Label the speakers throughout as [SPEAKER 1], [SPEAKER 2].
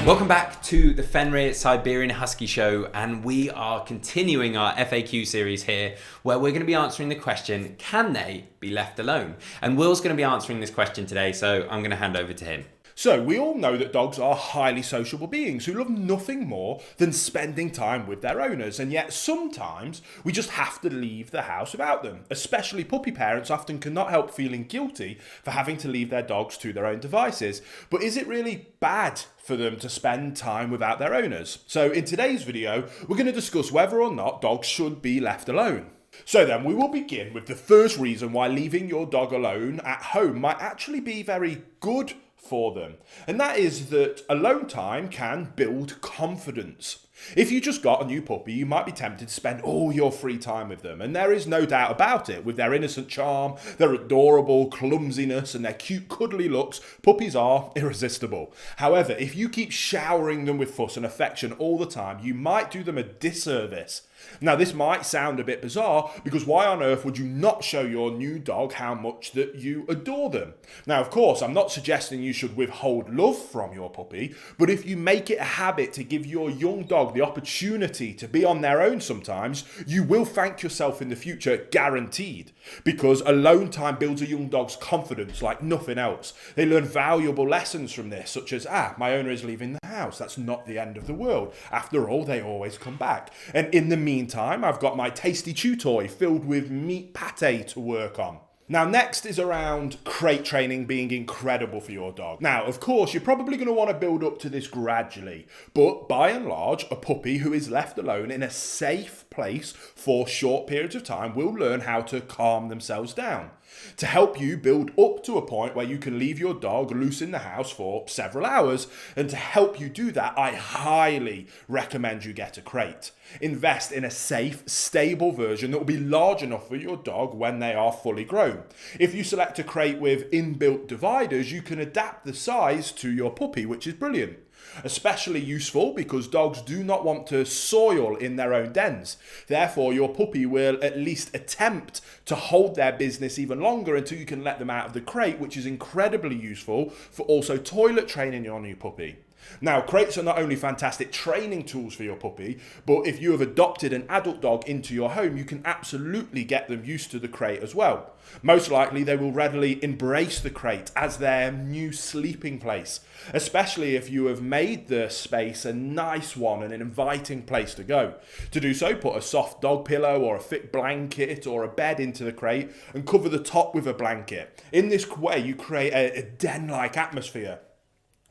[SPEAKER 1] Welcome back to the Fenrir Siberian Husky Show, and we are continuing our FAQ series here where we're going to be answering the question, can they be left alone? And Will's going to be answering this question today, so I'm going to hand over to him.
[SPEAKER 2] So, we all know that dogs are highly sociable beings who love nothing more than spending time with their owners, and yet sometimes we just have to leave the house without them. Especially puppy parents often cannot help feeling guilty for having to leave their dogs to their own devices. But is it really bad for them to spend time without their owners? So in today's video, we're going to discuss whether or not dogs should be left alone. So then, we will begin with the first reason why leaving your dog alone at home might actually be very good for them. And that is that alone time can build confidence. If you just got a new puppy, you might be tempted to spend all your free time with them. And there is no doubt about it. With their innocent charm, their adorable clumsiness, and their cute cuddly looks, puppies are irresistible. However, if you keep showering them with fuss and affection all the time, you might do them a disservice. Now, this might sound a bit bizarre, because why on earth would you not show your new dog how much that you adore them? Now, of course, I'm not suggesting you should withhold love from your puppy, but if you make it a habit to give your young dog the opportunity to be on their own sometimes, you will thank yourself in the future, guaranteed. Because alone time builds a young dog's confidence like nothing else. They learn valuable lessons from this, such as, my owner is leaving the house. That's not the end of the world. After all, they always come back. And in the meantime, I've got my tasty chew toy filled with meat pate to work on. Now, next is around crate training being incredible for your dog. Now, of course, you're probably going to want to build up to this gradually, but by and large, a puppy who is left alone in a safe place for short periods of time will learn how to calm themselves down. To help you build up to a point where you can leave your dog loose in the house for several hours, and to help you do that, I highly recommend you get a crate. Invest in a safe, stable version that will be large enough for your dog when they are fully grown. If you select a crate with inbuilt dividers, you can adapt the size to your puppy, which is brilliant. Especially useful because dogs do not want to soil in their own dens. Therefore, your puppy will at least attempt to hold their business even longer until you can let them out of the crate, which is incredibly useful for also toilet training your new puppy. Now, crates are not only fantastic training tools for your puppy, but if you have adopted an adult dog into your home, you can absolutely get them used to the crate as well. Most likely, they will readily embrace the crate as their new sleeping place, especially if you have made the space a nice one and an inviting place to go. To do so, put a soft dog pillow or a thick blanket or a bed into the crate and cover the top with a blanket. In this way, you create a den-like atmosphere,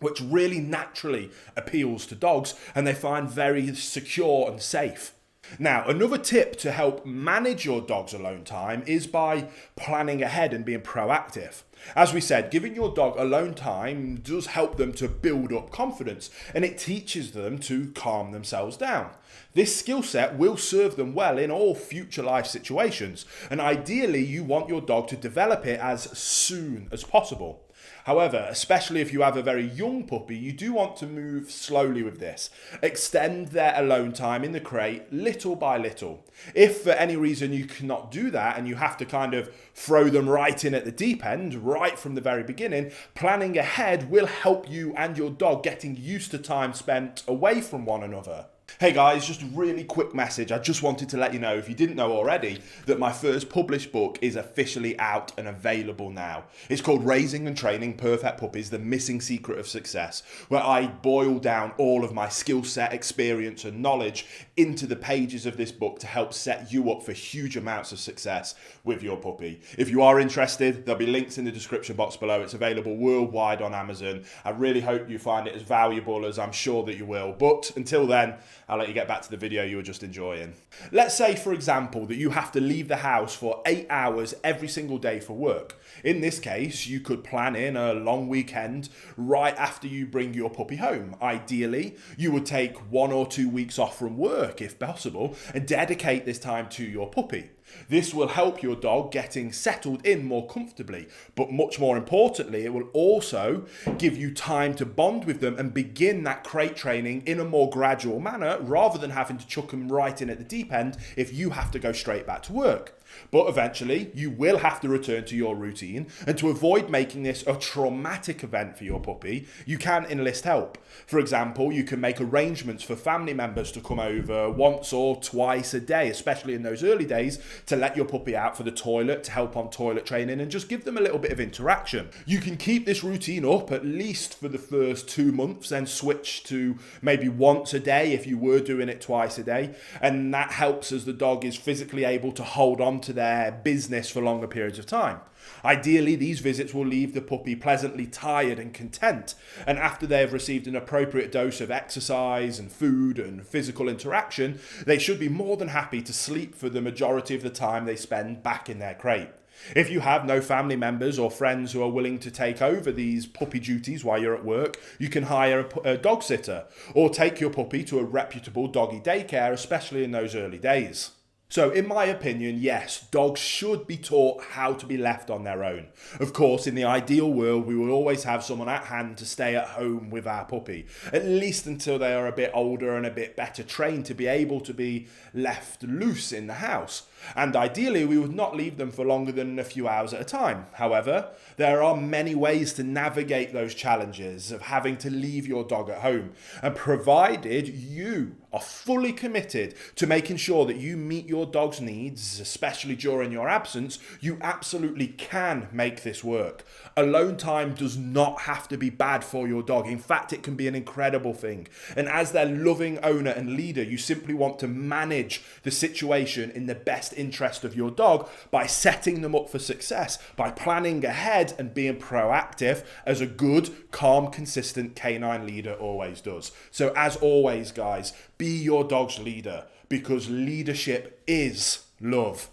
[SPEAKER 2] which really naturally appeals to dogs and they find very secure and safe. Now, another tip to help manage your dog's alone time is by planning ahead and being proactive. As we said, giving your dog alone time does help them to build up confidence, and it teaches them to calm themselves down. This skill set will serve them well in all future life situations, and ideally you want your dog to develop it as soon as possible. However, especially if you have a very young puppy, you do want to move slowly with this. Extend their alone time in the crate little by little. If for any reason you cannot do that and you have to kind of throw them right in at the deep end, right from the very beginning, planning ahead will help you and your dog getting used to time spent away from one another. Hey guys, just a really quick message. I just wanted to let you know, if you didn't know already, that my first published book is officially out and available now. It's called Raising and Training Perfect Puppies, The Missing Secret of Success, where I boil down all of my skill set, experience and knowledge into the pages of this book to help set you up for huge amounts of success with your puppy. If you are interested, there'll be links in the description box below. It's available worldwide on Amazon. I really hope you find it as valuable as I'm sure that you will. But until then, I'll let you get back to the video you were just enjoying. Let's say, for example, that you have to leave the house for 8 hours every single day for work. In this case, you could plan in a long weekend right after you bring your puppy home. Ideally, you would take 1 or 2 weeks off from work, if possible, and dedicate this time to your puppy. This will help your dog getting settled in more comfortably, but much more importantly, it will also give you time to bond with them and begin that crate training in a more gradual manner rather than having to chuck them right in at the deep end if you have to go straight back to work. But eventually, you will have to return to your routine, and to avoid making this a traumatic event for your puppy, you can enlist help. For example, you can make arrangements for family members to come over once or twice a day, especially in those early days, to let your puppy out for the toilet, to help on toilet training, and just give them a little bit of interaction. You can keep this routine up at least for the first 2 months, then switch to maybe once a day if you were doing it twice a day, and that helps as the dog is physically able to hold on to their business for longer periods of time. Ideally, these visits will leave the puppy pleasantly tired and content, and after they have received an appropriate dose of exercise and food and physical interaction, they should be more than happy to sleep for the majority of the time they spend back in their crate. If you have no family members or friends who are willing to take over these puppy duties while you're at work, you can hire a dog sitter or take your puppy to a reputable doggy daycare, especially in those early days. So in my opinion, yes, dogs should be taught how to be left on their own. Of course, in the ideal world, we will always have someone at hand to stay at home with our puppy, at least until they are a bit older and a bit better trained to be able to be left loose in the house. And ideally, we would not leave them for longer than a few hours at a time. However, there are many ways to navigate those challenges of having to leave your dog at home. And provided you are fully committed to making sure that you meet your dog's needs, especially during your absence, you absolutely can make this work. Alone time does not have to be bad for your dog. In fact, it can be an incredible thing. And as their loving owner and leader, you simply want to manage the situation in the best interest of your dog by setting them up for success, by planning ahead and being proactive, as a good, calm, consistent canine leader always does. So as always, guys, be your dog's leader, because leadership is love.